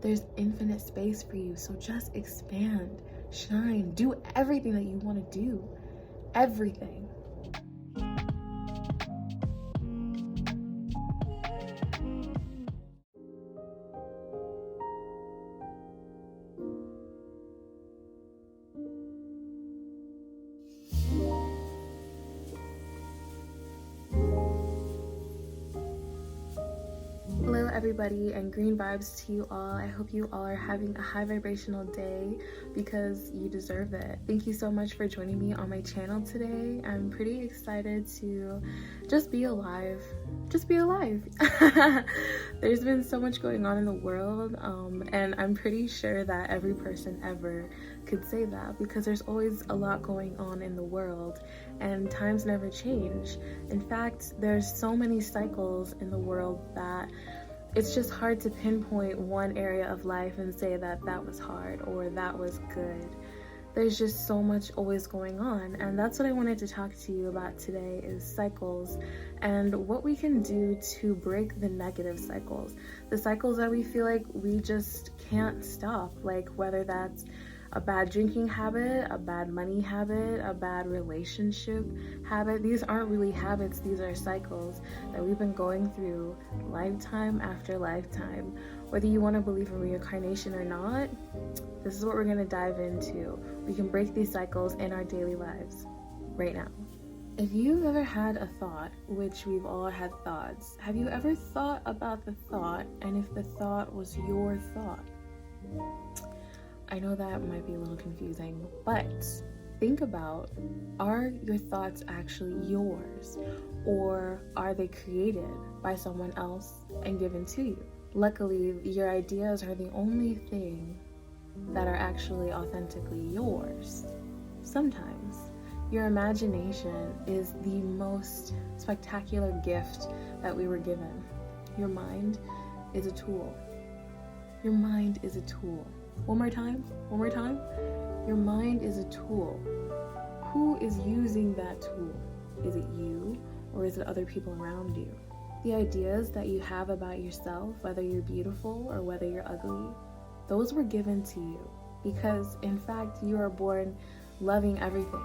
There's infinite space for you. So just expand, shine, do everything that you want to do. Everything. Hello everybody, and green vibes to you all. I hope you all are having a high vibrational day because you deserve it. Thank you so much for joining me on my channel today. I'm pretty excited to just be alive. Just be alive. There's been so much going on in the world, and I'm pretty sure that every person ever could say that, because there's always a lot going on in the world and times never change. In fact, there's so many cycles in the world that it's just hard to pinpoint one area of life and say that that was hard or that was good. There's just so much always going on, and that's what I wanted to talk to you about today, is cycles and what we can do to break the negative cycles, the cycles that we feel like we just can't stop, like whether that's a bad drinking habit, a bad money habit, a bad relationship habit. These aren't really habits, these are cycles that we've been going through lifetime after lifetime. Whether you want to believe in reincarnation or not, this is what we're going to dive into. We can break these cycles in our daily lives right now. If you've ever had a thought, which we've all had thoughts, have you ever thought about the thought and if the thought was your thought? I know that might be a little confusing, but think about, are your thoughts actually yours, or are they created by someone else and given to you? Luckily, your ideas are the only thing that are actually authentically yours. Sometimes your imagination is the most spectacular gift that we were given. Your mind is a tool. Your mind is a tool. One more time. Your mind is a tool. Who is using that tool? Is it you, or is it other people around you? The ideas that you have about yourself, whether you're beautiful or whether you're ugly, those were given to you because, in fact, you are born loving everything,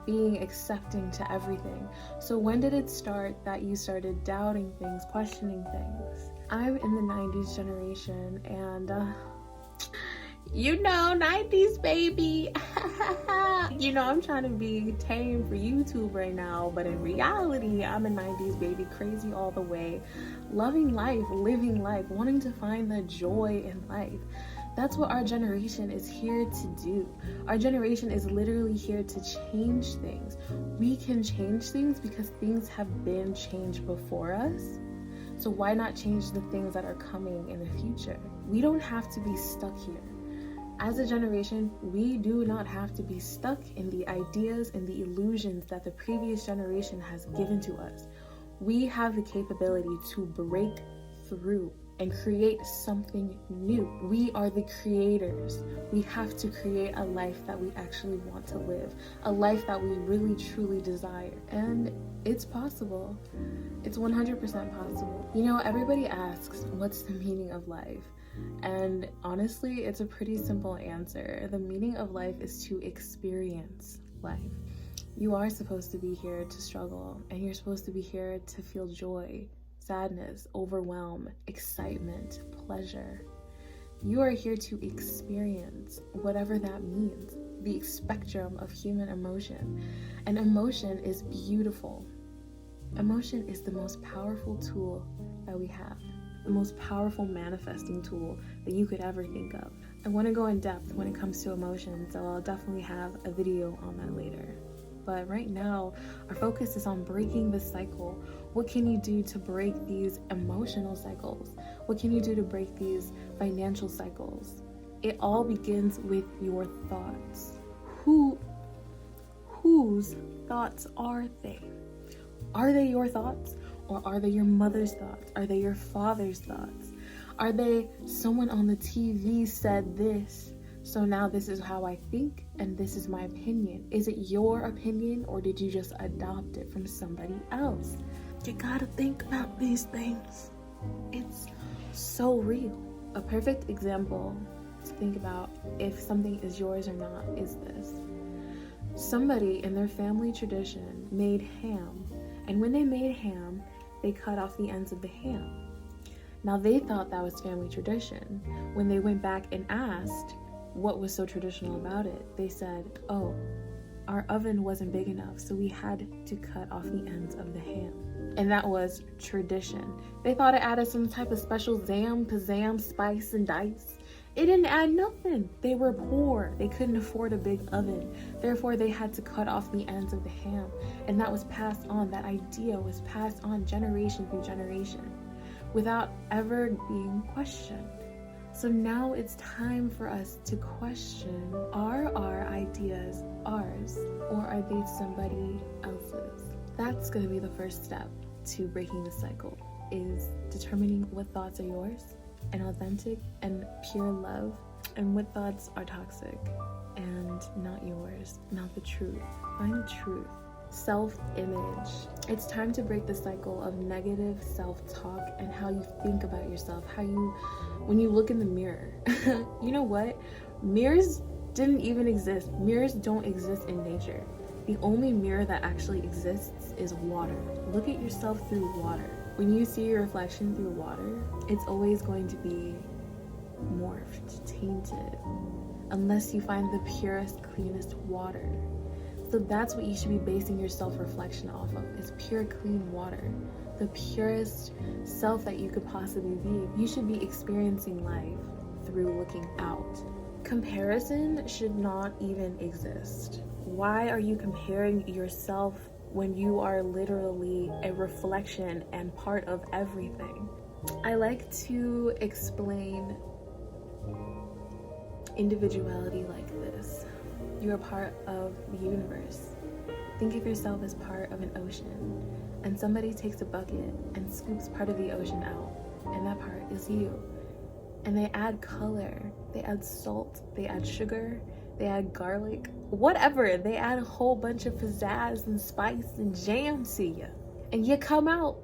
being accepting to everything. So when did it start that you started doubting things, questioning things? I'm in the 90s generation, and 90s baby. I'm trying to be tame for YouTube right now, but in reality, I'm a 90s baby, crazy all the way, loving life, living life, wanting to find the joy in life. That's what our generation is here to do. Our generation is literally here to change things. We can change things because things have been changed before us. So why not change the things that are coming in the future? We don't have to be stuck here. As a generation, we do not have to be stuck in the ideas and the illusions that the previous generation has given to us. We have the capability to break through and create something new. We are the creators. We have to create a life that we actually want to live, a life that we really truly desire. And it's possible. It's 100% possible. Everybody asks, what's the meaning of life? And honestly, it's a pretty simple answer. The meaning of life is to experience life. You are supposed to be here to struggle, and you're supposed to be here to feel joy, sadness, overwhelm, excitement, pleasure. You are here to experience whatever that means, the spectrum of human emotion. And emotion is beautiful. Emotion is the most powerful tool that we have, the most powerful manifesting tool that you could ever think of. I want to go in depth when it comes to emotion, so I'll definitely have a video on that later. But right now, our focus is on breaking the cycle. What can you do to break these emotional cycles? What can you do to break these financial cycles? It all begins with your thoughts. Whose thoughts are they? Are they your thoughts? Or are they your mother's thoughts? Are they your father's thoughts? Are they someone on the TV said this, so now this is how I think and this is my opinion? Is it your opinion, or did you just adopt it from somebody else? You gotta think about these things. It's so real. A perfect example to think about if something is yours or not is this. Somebody in their family tradition made ham, and when they made ham, they cut off the ends of the ham. Now they thought that was family tradition. When they went back and asked what was so traditional about it, they said, oh, our oven wasn't big enough, so we had to cut off the ends of the ham. And that was tradition. They thought it added some type of special zam, pizzam, spice, and dice. It didn't add nothing. They were poor. They couldn't afford a big oven. Therefore, they had to cut off the ends of the ham. And that was passed on. That idea was passed on generation through generation without ever being questioned. So now it's time for us to question, are our ideas ours, or are they somebody else's? That's going to be the first step to breaking the cycle, is determining what thoughts are yours and authentic and pure love, and what thoughts are toxic and not yours, not the truth. Find truth. Self-image. It's time to break the cycle of negative self-talk and how you think about yourself, when you look in the mirror. You know what? Mirrors didn't even exist. Mirrors don't exist in nature. The only mirror that actually exists is water. Look at yourself through water. When you see your reflection through water, it's always going to be morphed, tainted, unless you find the purest, cleanest water. So that's what you should be basing your self-reflection off of, is pure, clean water. The purest self that you could possibly be. You should be experiencing life through looking out. Comparison should not even exist. Why are you comparing yourself when you are literally a reflection and part of everything? I like to explain individuality like this. You're a part of the universe. Think of yourself as part of an ocean, and somebody takes a bucket and scoops part of the ocean out, and that part is you. And they add color, they add salt, they add sugar, they add garlic, whatever. They add a whole bunch of pizzazz and spice and jam to you. And you come out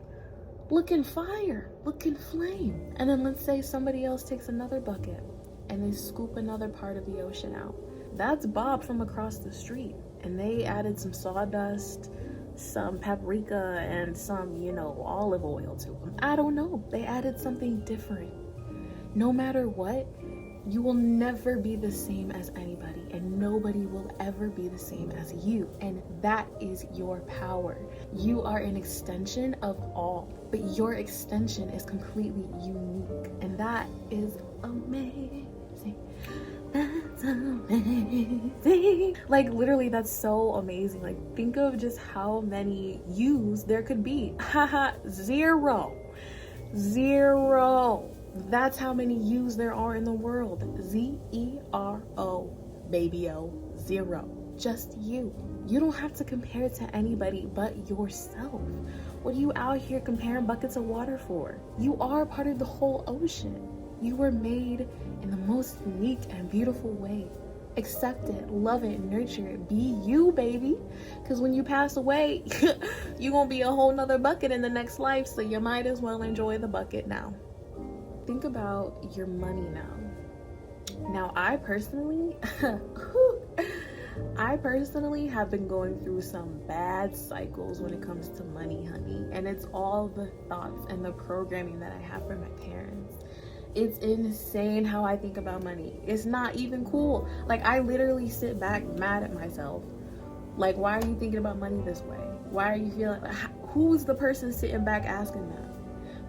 looking fire, looking flame. And then let's say somebody else takes another bucket and they scoop another part of the ocean out. That's Bob from across the street. And they added some sawdust, some paprika, and some, olive oil to them. I don't know. They added something different. No matter what, you will never be the same as anybody, and nobody will ever be the same as you. And that is your power. You are an extension of all, but your extension is completely unique. And that is amazing. That's amazing. Like, literally, that's so amazing. Like, think of just how many yous there could be. Haha, zero. That's how many yous there are in the world. Z-E-R-O, baby-o, zero. Just you. You don't have to compare to anybody but yourself. What are you out here comparing buckets of water for? You are part of the whole ocean. You were made in the most unique and beautiful way. Accept it, love it, nurture it. Be you, baby. Because when you pass away, you're going to be a whole nother bucket in the next life, so you might as well enjoy the bucket now. Think about your money now. Now, I personally have been going through some bad cycles when it comes to money, honey. And it's all the thoughts and the programming that I have from my parents. It's insane how I think about money. It's not even cool. Like, I literally sit back mad at myself. Like, why are you thinking about money this way? Why are you feeling, who's the person sitting back asking that?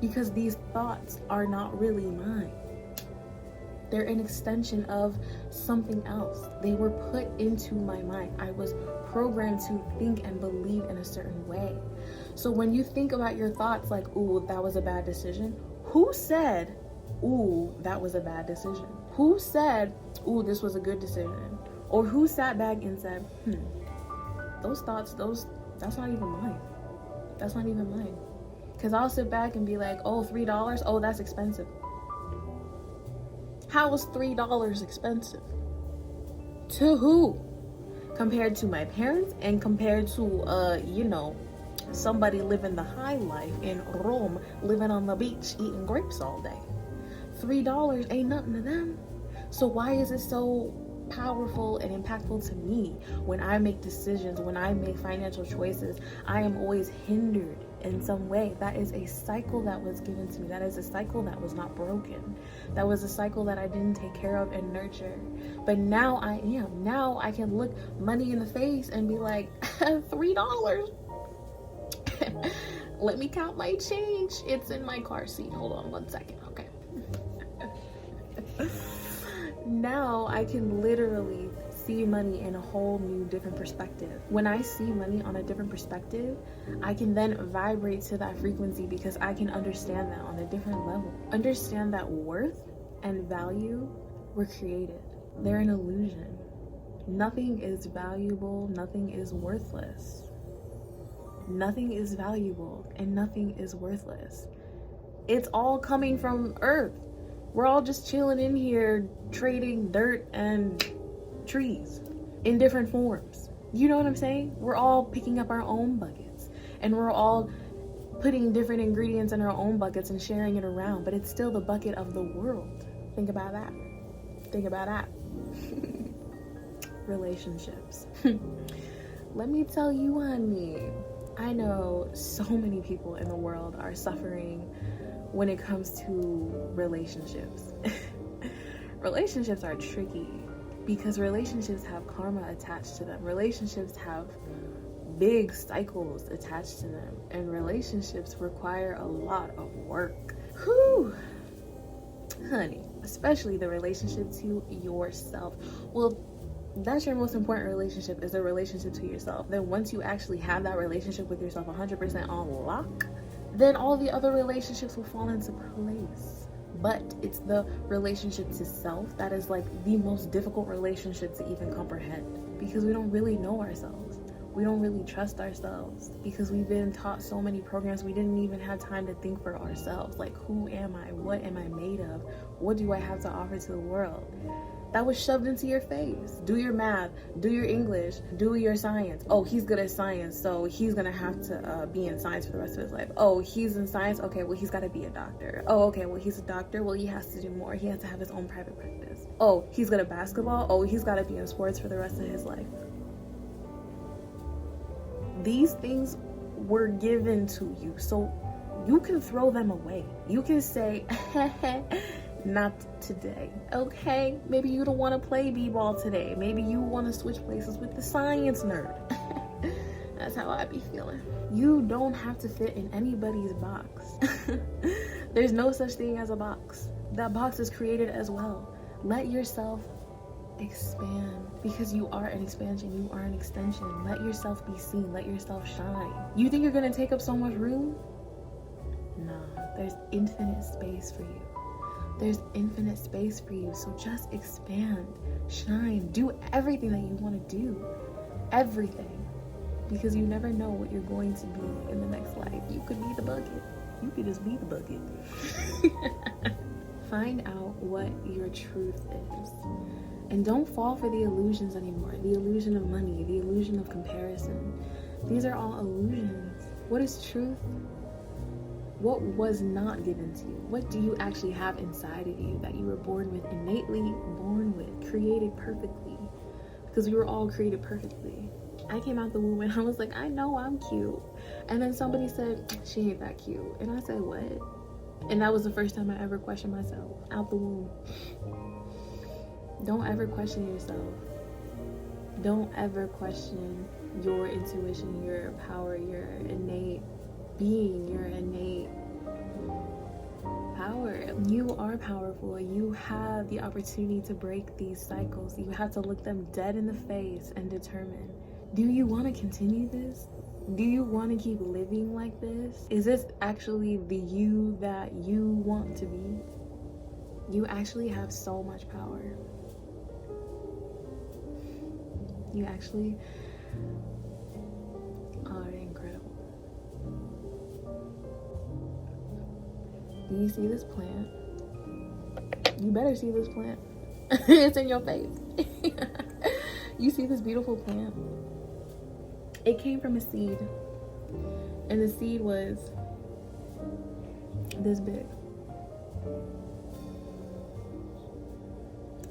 Because these thoughts are not really mine. They're an extension of something else. They were put into my mind. I was programmed to think and believe in a certain way. So when you think about your thoughts like, ooh, that was a bad decision, who said, ooh, that was a bad decision? Who said, ooh, this was a good decision? Or who sat back and said, those thoughts, that's not even mine. That's not even mine. Because I'll sit back and be like, oh, $3? Oh, that's expensive. How is $3 expensive? To who? Compared to my parents and compared to, somebody living the high life in Rome, living on the beach, eating grapes all day. $3 ain't nothing to them. So why is it so powerful and impactful to me? When I make decisions, when I make financial choices, I am always hindered in some way. That is a cycle that was given to me. That is a cycle that was not broken. That was a cycle that I didn't take care of and nurture. But now I am. Now I can look money in the face and be like, $3. Let me count my change. It's in my car seat. Hold on one second. Okay. Now I can literally see money in a whole new different perspective. When I see money on a different perspective, I can then vibrate to that frequency because I can understand that on a different level. Understand that worth and value were created. They're an illusion. Nothing is valuable, nothing is worthless. Nothing is valuable and nothing is worthless. It's all coming from Earth. We're all just chilling in here trading dirt and trees in different forms. You know what I'm saying? We're all picking up our own buckets and we're all putting different ingredients in our own buckets and sharing it around, but it's still the bucket of the world. Think about that. Think about that. Relationships. Let me tell you, honey, I know so many people in the world are suffering when it comes to relationships. Relationships are tricky because relationships have karma attached to them. Relationships have big cycles attached to them, and relationships require a lot of work. Whew, honey, especially the relationship to yourself. Well, that's your most important relationship, is a relationship to yourself. Then once you actually have that relationship with yourself 100% on lock, then all the other relationships will fall into place. But it's the relationship to self that is like the most difficult relationship to even comprehend, because we don't really know ourselves. We don't really trust ourselves because we've been taught so many programs. We didn't even have time to think for ourselves. Like, who am I? What am I made of? What do I have to offer to the world? That was shoved into your face. Do your math, do your English, do your science. Oh, he's good at science, so he's gonna have to be in science for the rest of his life. Oh, he's in science, okay, well, he's gotta be a doctor. Oh, okay, well, he's a doctor, well, he has to do more. He has to have his own private practice. Oh, he's good at basketball. Oh, he's gotta be in sports for the rest of his life. These things were given to you, so you can throw them away. You can say, not today, okay? Maybe you don't want to play b-ball today. Maybe you want to switch places with the science nerd. That's how I be feeling. You don't have to fit in anybody's box. There's no such thing as a box. That box is created as well. Let yourself expand, because you are an expansion. You are an extension. Let yourself be seen. Let yourself shine. You think you're gonna take up so much room? No, there's infinite space for you. There's infinite space for you. So just expand, shine, do everything that you want to do. Everything. Because you never know what you're going to be in the next life. You could be the bucket. You could just be the bucket. Find out what your truth is. And don't fall for the illusions anymore. The illusion of money, the illusion of comparison. These are all illusions. What is truth? What was not given to you? What do you actually have inside of you that you were born with, innately born with, created perfectly? Because we were all created perfectly. I came out the womb and I was like, I know I'm cute. And then somebody said, she ain't that cute. And I said, what? And that was the first time I ever questioned myself out the womb. Don't ever question yourself. Don't ever question your intuition, your power, your innate being, your innate power. You are powerful. You have the opportunity to break these cycles. You have to look them dead in the face and determine, do you want to continue this? Do you want to keep living like this? Is this actually the you that you want to be? You actually have so much power. You actually are incredible. Do you see this plant? You better see this plant. It's in your face. You see this beautiful plant? It came from a seed. And the seed was this big.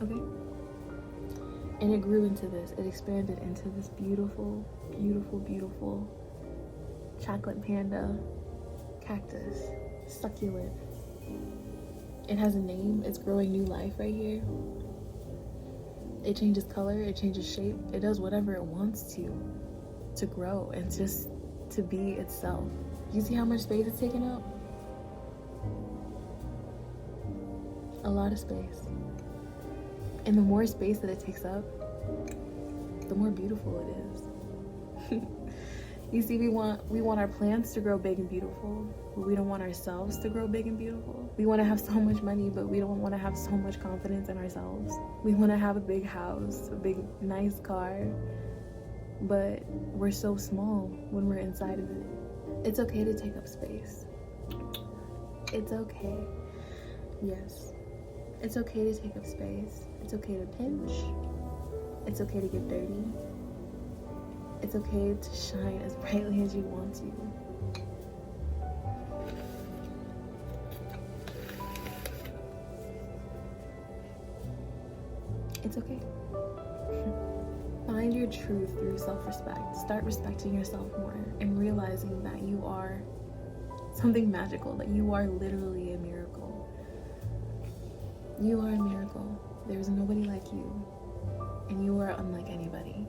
okay? And it grew into this. It expanded into this beautiful, beautiful, beautiful chocolate panda cactus, succulent. It has a name. It's growing new life right here. It changes color, it changes shape, it does whatever it wants to grow and just to be itself. You see how much space it's taking up? A lot of space. And the more space that it takes up, the more beautiful it is. You see, we want our plants to grow big and beautiful, but we don't want ourselves to grow big and beautiful. We want to have so much money, but we don't want to have so much confidence in ourselves. We want to have a big house, a big, nice car, but we're so small when we're inside of it. It's okay to take up space. It's okay. Yes. It's okay to take up space. It's okay to pinch. It's okay to get dirty. It's okay to shine as brightly as you want to. It's okay. Find your truth through self-respect. Start respecting yourself more and realizing that you are something magical, that you are literally a miracle. You are a miracle. There's nobody like you, and you are unlike anybody.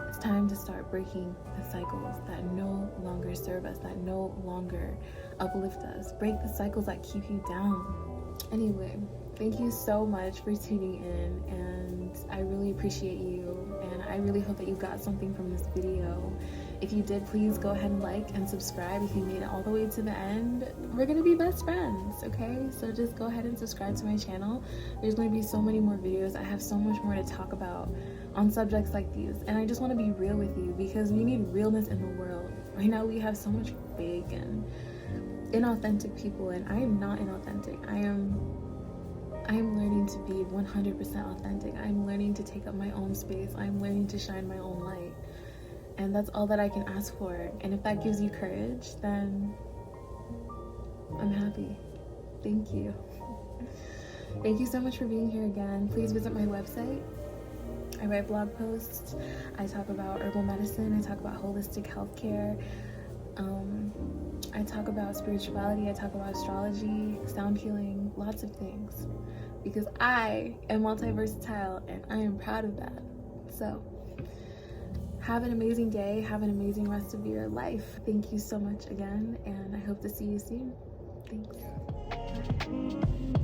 It's time to start breaking the cycles that no longer serve us, that no longer uplift us. Break the cycles that keep you down. Anyway, thank you so much for tuning in, and I really appreciate you, and I really hope that you got something from this video. If you did, please go ahead and like and subscribe. If you made it all the way to the end, we're gonna be best friends, okay? So just go ahead and subscribe to my channel. There's going to be so many more videos. I have so much more to talk about on subjects like these, and I just want to be real with you because we need realness in the world. Right now we have so much fake and inauthentic people, and I am not inauthentic. I am learning to be 100% authentic. I'm learning to take up my own space. I'm learning to shine my own light. And that's all that I can ask for. And if that gives you courage, then I'm happy. Thank you. Thank you so much for being here again. Please visit my website. I write blog posts. I talk about herbal medicine. I talk about holistic healthcare. I talk about spirituality. I talk about astrology, sound healing, lots of things. Because I am multi-versatile and I am proud of that. So have an amazing day. Have an amazing rest of your life. Thank you so much again, and I hope to see you soon. Thanks. Bye.